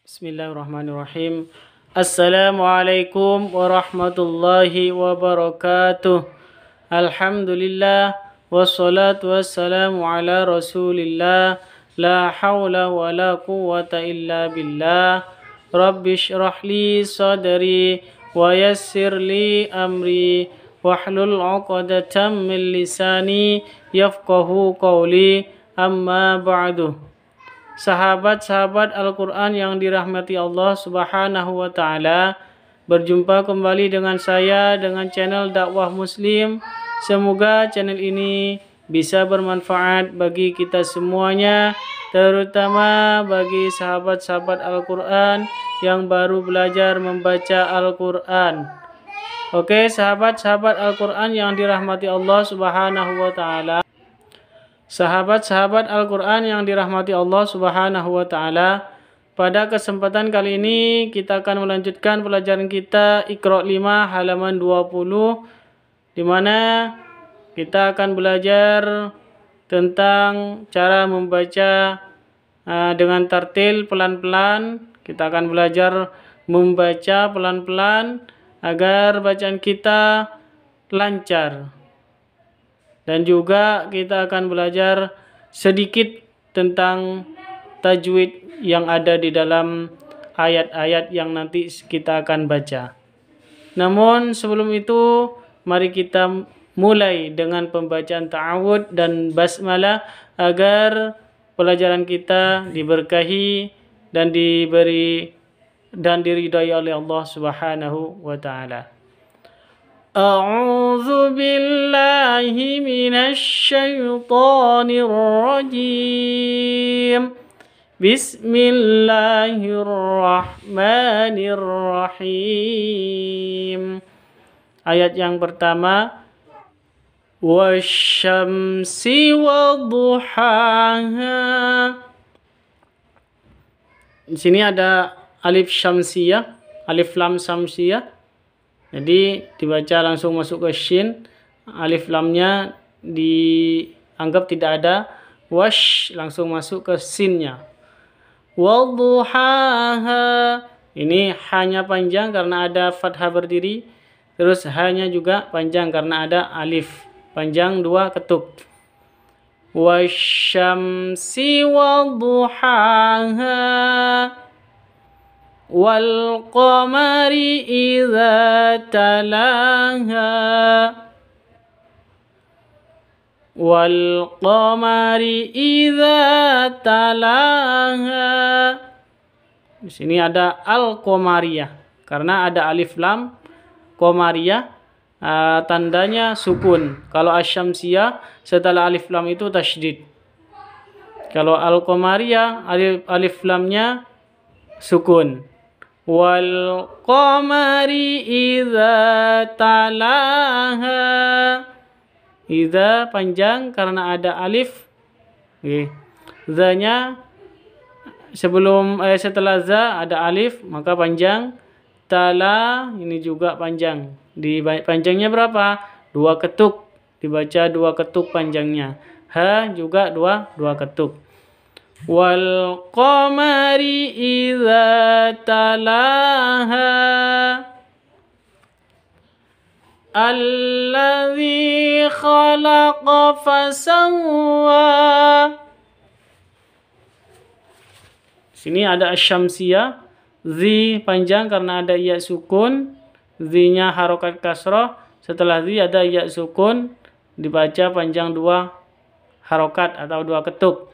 Bismillahirrahmanirrahim. Assalamualaikum warahmatullahi wabarakatuh. Alhamdulillah wassalatu wassalamu ala Rasulillah. La haula wala quwwata illa billah. Rabbi shrah li sadri wa yassir li amri wahlul 'uqdatam min lisani yafqahu qawli. Amma ba'du. Sahabat-sahabat Al-Quran yang dirahmati Allah Subhanahu wa Ta'ala, berjumpa kembali dengan saya dengan channel Dakwah Muslim. Semoga channel ini bisa bermanfaat bagi kita semuanya, terutama bagi sahabat-sahabat Al-Quran yang baru belajar membaca Al-Quran. Oke, sahabat-sahabat Al-Quran yang dirahmati Allah Subhanahu wa Ta'ala. Sahabat-sahabat Al-Quran yang dirahmati Allah Subhanahu wa Ta'ala, pada kesempatan kali ini kita akan melanjutkan pelajaran kita Iqra 5 halaman 20, di mana kita akan belajar tentang cara membaca dengan tartil pelan-pelan. Kita akan belajar membaca pelan-pelan agar bacaan kita lancar. Dan juga kita akan belajar sedikit tentang tajwid yang ada di dalam ayat-ayat yang nanti kita akan baca. Namun sebelum itu, mari kita mulai dengan pembacaan ta'awud dan basmalah agar pelajaran kita diberkahi dan diridhai oleh Allah Subhanahu wa Ta'ala. أعوذ بالله من الشيطان الرجيم بسم الله الرحمن الرحيم. Ayat yang pertama, wasyamsi wadduhaha. Di sini ada alif syamsiyah, alif lam syamsiyah. Jadi dibaca langsung masuk ke shin, alif lamnya dianggap tidak ada, wash langsung masuk ke sinnya. Wadduhaha, ini hanya panjang karena ada fathah berdiri, terus hanya juga panjang karena ada alif, panjang 2 ketuk. Wasyamsi wadduhaha wal qamari idza talaha wal qamari idza talaha. Di sini ada al qamariyah karena ada alif lam. Qamariyah tandanya sukun. Kalau asyamsiyah setelah alif lam itu tasydid. Kalau al qamariyah alif lamnya sukun. Wal qamari idza talaha. Idza panjang karena ada alif. Za-nya setelah za ada alif maka panjang. Tala ini juga panjang. Panjangnya berapa? 2 ketuk. Dibaca 2 ketuk panjangnya. Ha juga 2 ketuk. Wal qamari idza talaha alladzi khalaqa fasawwa. Sini ada asyamsiyah, zi panjang karena ada ya sukun, zi-nya harokat kasroh, setelah zi ada ya sukun, dibaca panjang 2 harokat atau 2 ketuk.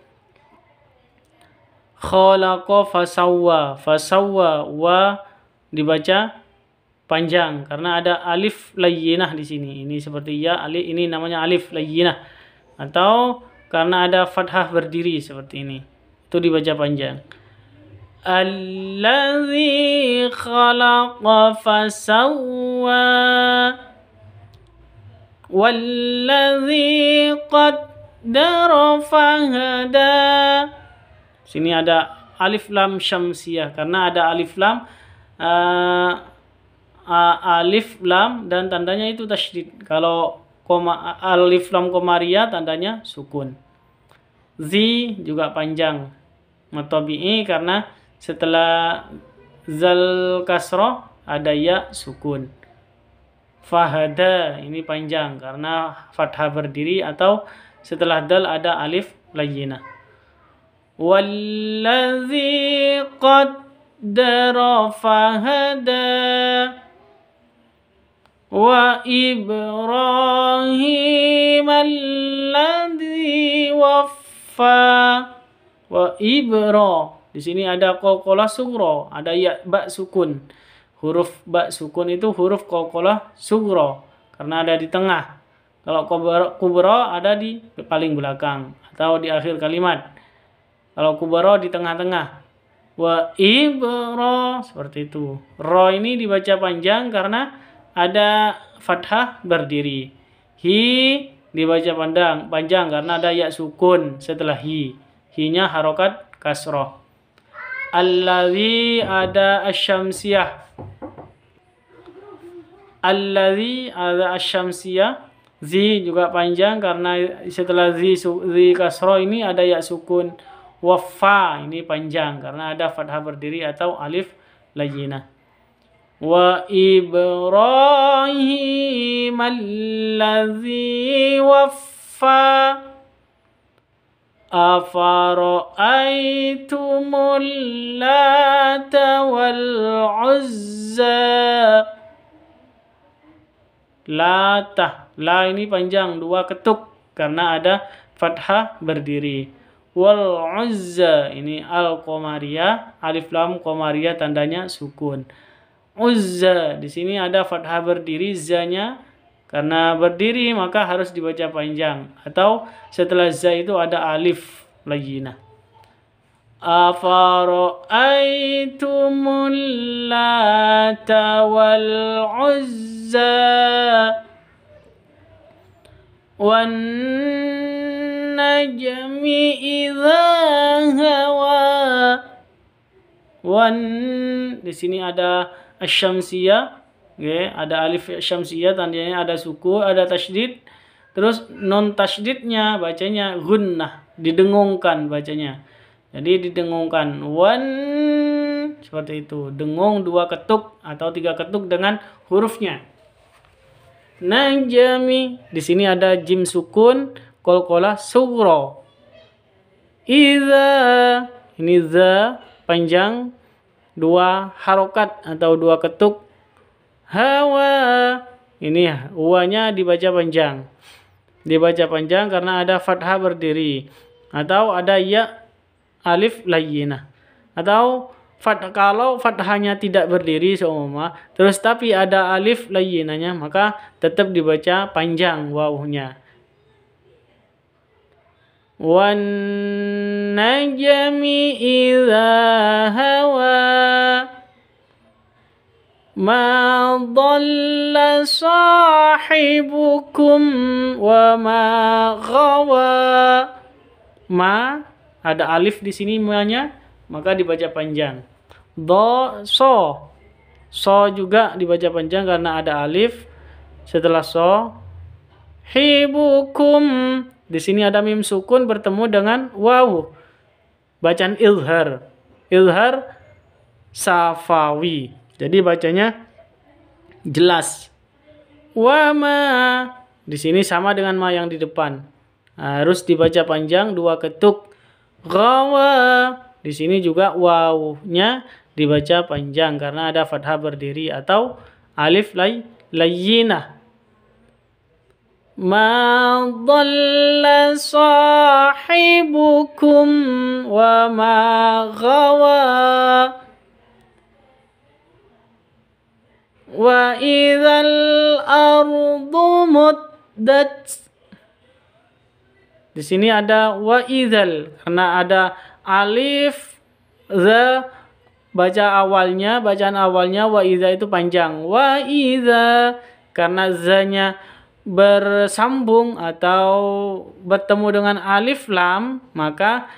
Khalaqa fasawwa, fasawwa wa dibaca panjang karena ada alif layyinah di sini. Ini seperti ya alif, ini namanya alif layyinah, atau karena ada fathah berdiri seperti ini. Itu dibaca panjang. Alladzi khalaqa fasawwa walladzi qaddara fahada. Sini ada alif lam syamsiyah karena ada alif lam dan tandanya itu tasydid. Kalau alif lam qamariyah tandanya sukun. Zi juga panjang. Matabi'i karena setelah zal kasroh ada ya sukun. Fahada ini panjang karena fathah berdiri, atau setelah dal ada alif layyinah. Wallazi qaddara fahada wa Ibrahim alladzi waffa wa Ibra. Di sini ada qalqalah sughra, ada ya ba sukun. Huruf ba sukun itu huruf qalqalah sughra karena ada di tengah. Kalau kubra ada di paling belakang atau di akhir kalimat. Kalau kubra di tengah-tengah. Wa Ibra, seperti itu. Ro ini dibaca panjang karena ada fathah berdiri. Hi dibaca panjang karena ada ya sukun setelah hi. Hi-nya harokat kasroh. Allazi ada asyamsiyah. Allazi ada asyamsiyah. Zi juga panjang karena setelah zi kasroh ini ada ya sukun. Waffa ini panjang karena ada fathah berdiri atau alif layyinah. Wa Ibrahim allazi waffa afara'aitumul lata wal uzza. Lata, la ini panjang, dua ketuk karena ada fathah berdiri. Wal uzza ini al qamariyah, alif lam qamariyah tandanya sukun. Uzza di sini ada fathah berdiri zanya karena berdiri maka harus dibaca panjang, atau setelah za itu ada alif layyinah. Afara'aitumul lata wal uzza wan najmi idza hawa. Wan di sini ada asyamsiyah. Okay, ada alif syamsiyah tandanya ada suku, ada tasydid. Terus non tasydidnya bacanya gunnah, didengungkan bacanya. Jadi didengungkan wan seperti itu. Dengung dua ketuk atau tiga ketuk dengan hurufnya. Najmi di sini ada jim sukun, qalqalah sughra. Idza ini za panjang, dua harokat atau dua ketuk. Hawa ini wa-nya dibaca panjang. Dibaca panjang karena ada fathah berdiri atau ada ya alif layyinah. Atau kalau fathahnya tidak berdiri seumpama terus tapi ada alif layyinahnya maka tetap dibaca panjang wawunya. Wan najmi idza hawa ma dhalla sahibukum wa ma ghawa. Ma ada alif di sini ma-nya maka dibaca panjang. So juga dibaca panjang karena ada alif setelah so. Hibukum di sini ada mim sukun bertemu dengan waw. Bacaan izhar. Izhar safawi. Jadi bacanya jelas. Wama di sini sama dengan ma yang di depan. Harus dibaca panjang dua ketuk. Ghawa di sini juga wawunya dibaca panjang karena ada fathah berdiri atau alif layyinah. Ma dhalla sahibukum wa ma ghawa. Wa idzal ardu muddat. Di sini ada wa idzal karena ada alif za bacaan awalnya wa idza itu panjang. Wa idza karena za-nya bersambung atau bertemu dengan alif lam maka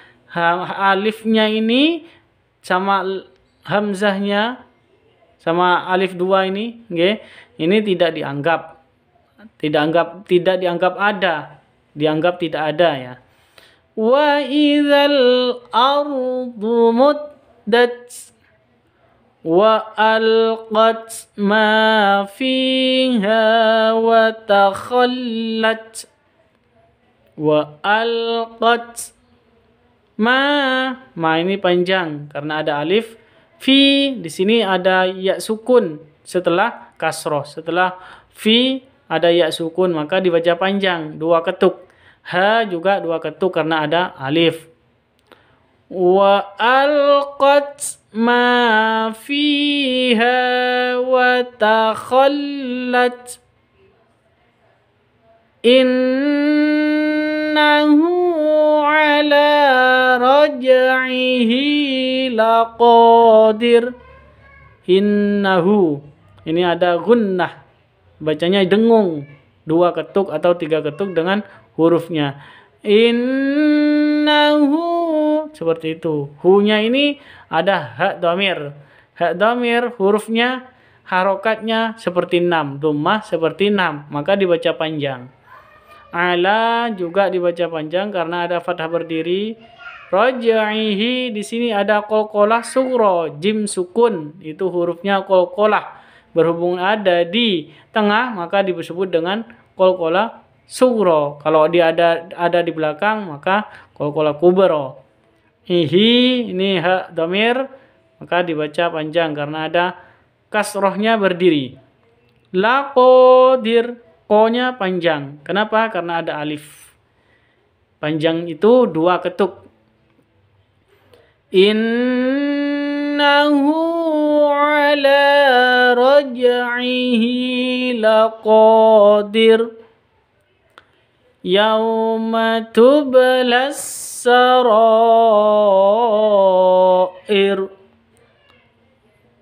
alifnya ini sama hamzahnya sama alif dua ini, okay, ini tidak dianggap ada, dianggap tidak ada ya. Wa idzal ardu dat wa alqat ma fiha wa takhallat wa alqat ma ini panjang karena ada alif. Fi di sini ada ya sukun setelah kasroh. Setelah fi ada ya sukun maka dibaca panjang, dua ketuk. Ha juga dua ketuk karena ada alif. Wa alqat ma fiha wa takhallat innahu ala raj'ihi laqadir. Innahu ini ada gunnah, bacanya dengung, dua ketuk atau tiga ketuk dengan hurufnya. Innahu seperti itu. Hu-nya ini ada hak dhamir. Hak dhamir hurufnya harokatnya seperti 6, dhammah seperti 6, maka dibaca panjang. Ala juga dibaca panjang karena ada fathah berdiri. Raj'ihi di sini ada qalqalah sughra, jim sukun, itu hurufnya qalqalah. Berhubung ada di tengah maka disebut dengan qalqalah sughra. Kalau dia ada di belakang maka qalqalah kubra. Ihi ini hak dhamir maka dibaca panjang karena ada kasrohnya berdiri. Laqadir, ko-nya panjang. Kenapa? Karena ada alif. Panjang itu dua ketuk. Innahu ala raj'ihi laqadir yauma tublas sarair.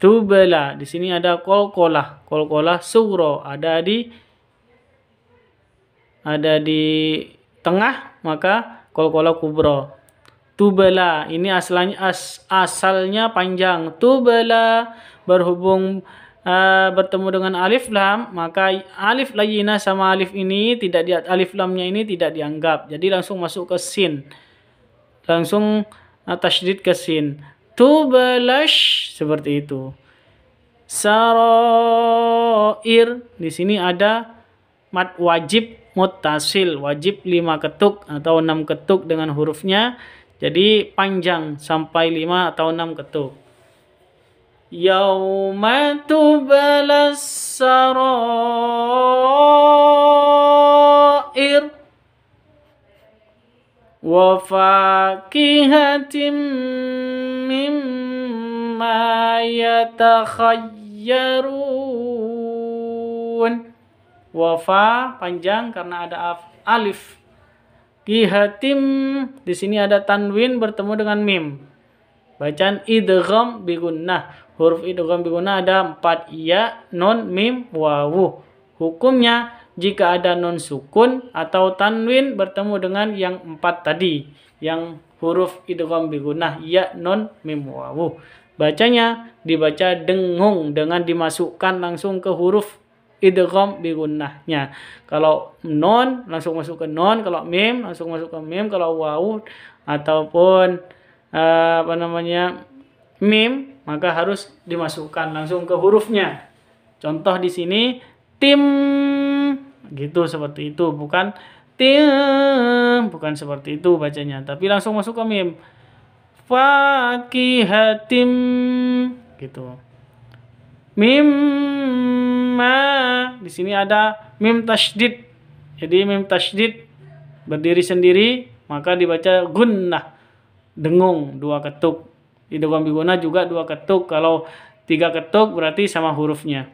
Tubala di sini ada qalqalah, qalqalah sughra ada di tengah maka qalqalah kubra. Tubala ini asalnya panjang. Tubala berhubung bertemu dengan alif lam maka alif layyinah sama alif ini alif lamnya ini tidak dianggap. Jadi langsung masuk ke sin. Langsung tasydid ke sin. Tubalash seperti itu. Sarair di sini ada mad wajib muttasil, wajib 5 ketuk atau 6 ketuk dengan hurufnya. Jadi panjang sampai 5 atau 6 ketuk. Yauma tubalas sarair wa fakihatim mimma yatakhayyarun. Wafa panjang karena ada alif. Kihatim di sini ada tanwin bertemu dengan mim. Bacaan idgham bi gunnah. Huruf idgham bi gunnah ada 4 ya, nun, mim, wawu. Hukumnya jika ada nun sukun atau tanwin bertemu dengan yang 4 tadi, yang huruf idgham bi gunnah, ya, nun, mim, wawu. Bacanya dibaca dengung dengan dimasukkan langsung ke huruf idgham bi gunnahnya. Kalau non langsung masuk ke non, kalau mim langsung masuk ke mim, kalau wawu ataupun mim maka harus dimasukkan langsung ke hurufnya. Contoh di sini tim gitu seperti itu, bukan tim, bukan seperti itu bacanya, tapi langsung masuk ke mim. Fakihatim gitu. Mimma di sini ada mim tasydid. Jadi mim tasydid berdiri sendiri maka dibaca gunnah. Dengung 2 ketuk. Idgham bi gunnah juga 2 ketuk. Kalau 3 ketuk berarti sama hurufnya.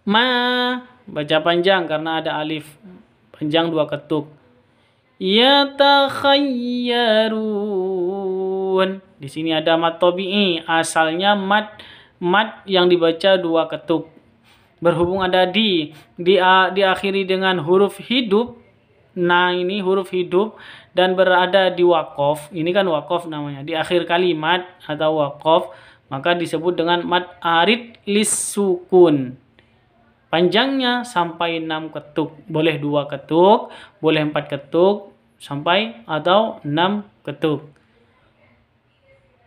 Ma baca panjang karena ada alif. Panjang 2 ketuk. Yatakhayyarun. Di sini ada mad tabi'i. Asalnya mad yang dibaca 2 ketuk. Berhubung ada diakhiri dengan huruf hidup. Nah ini huruf hidup dan berada di waqaf. Ini kan waqaf namanya. Di akhir kalimat atau waqaf maka disebut dengan mad arid lis sukun. Panjangnya sampai 6 ketuk. Boleh 2 ketuk, boleh 4 ketuk sampai atau 6 ketuk.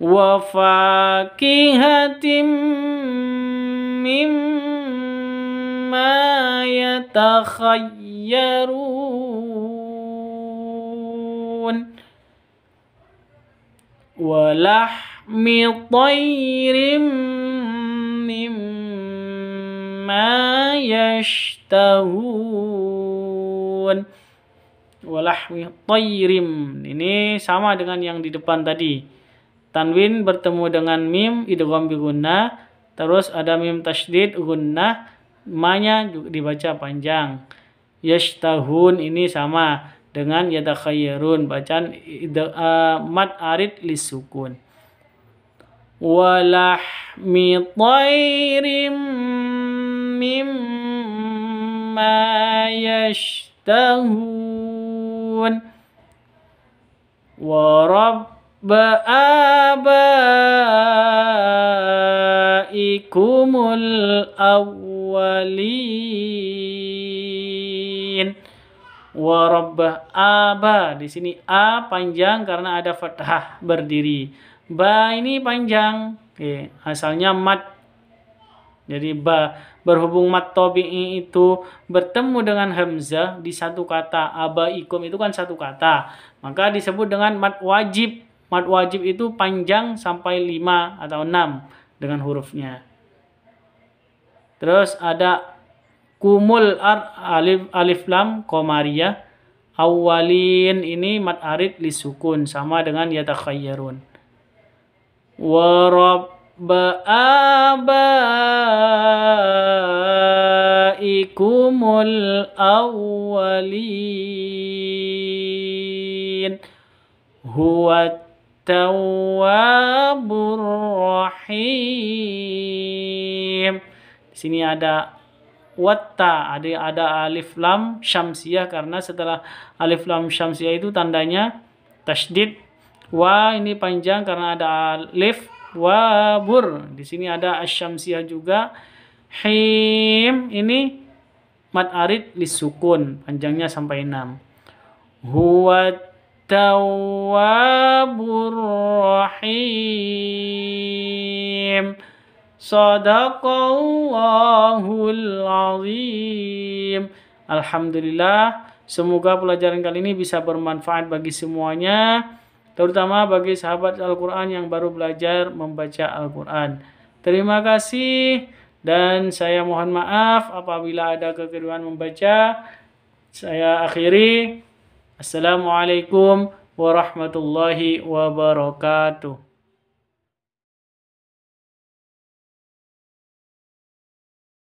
wa fakihatim mimma yatakhayyarun wa lahmi tayrim mimma yashtahun. Walahmi tayrim, ini sama dengan yang di depan tadi. Tanwin bertemu dengan mim idgham bi gunnah, terus ada mim tasydid gunnah, ma-nya juga dibaca panjang. Yashtahun ini sama dengan yatakhayyarun, bacaan mad arid lisukun. Walahmi tayrim mimma yashtahun wa rabba abaikumul awwalin. Wa rabba aba, di sini a panjang karena ada fathah berdiri. Ba ini panjang, asalnya mad. Jadi ba berhubung mad tabi'i itu bertemu dengan hamzah di satu kata, abaikum itu kan satu kata, maka disebut dengan mad wajib. Mad wajib itu panjang sampai 5 atau 6 dengan hurufnya. Terus ada kumul alif lam qamariyah. Awwalin ini mad arid lisukun, sama dengan yatakhayyarun. Wa rabba abaikumul awwalin huwa tawwabur rahim. Di sini ada watta, ada alif lam syamsiyah karena setelah alif lam syamsiyah itu tandanya tasydid. Wa ini panjang karena ada alif. Wabur, di sini ada asyamsiyah juga. Him ini mad arid lisukun, panjangnya sampai 6. Huwa tawwabur rahim. Shadaqallahul azim. Alhamdulillah, semoga pelajaran kali ini bisa bermanfaat bagi semuanya, terutama bagi sahabat Al-Quran yang baru belajar membaca Al-Quran. Terima kasih dan saya mohon maaf apabila ada kekeliruan membaca. Saya akhiri. Assalamualaikum warahmatullahi wabarakatuh.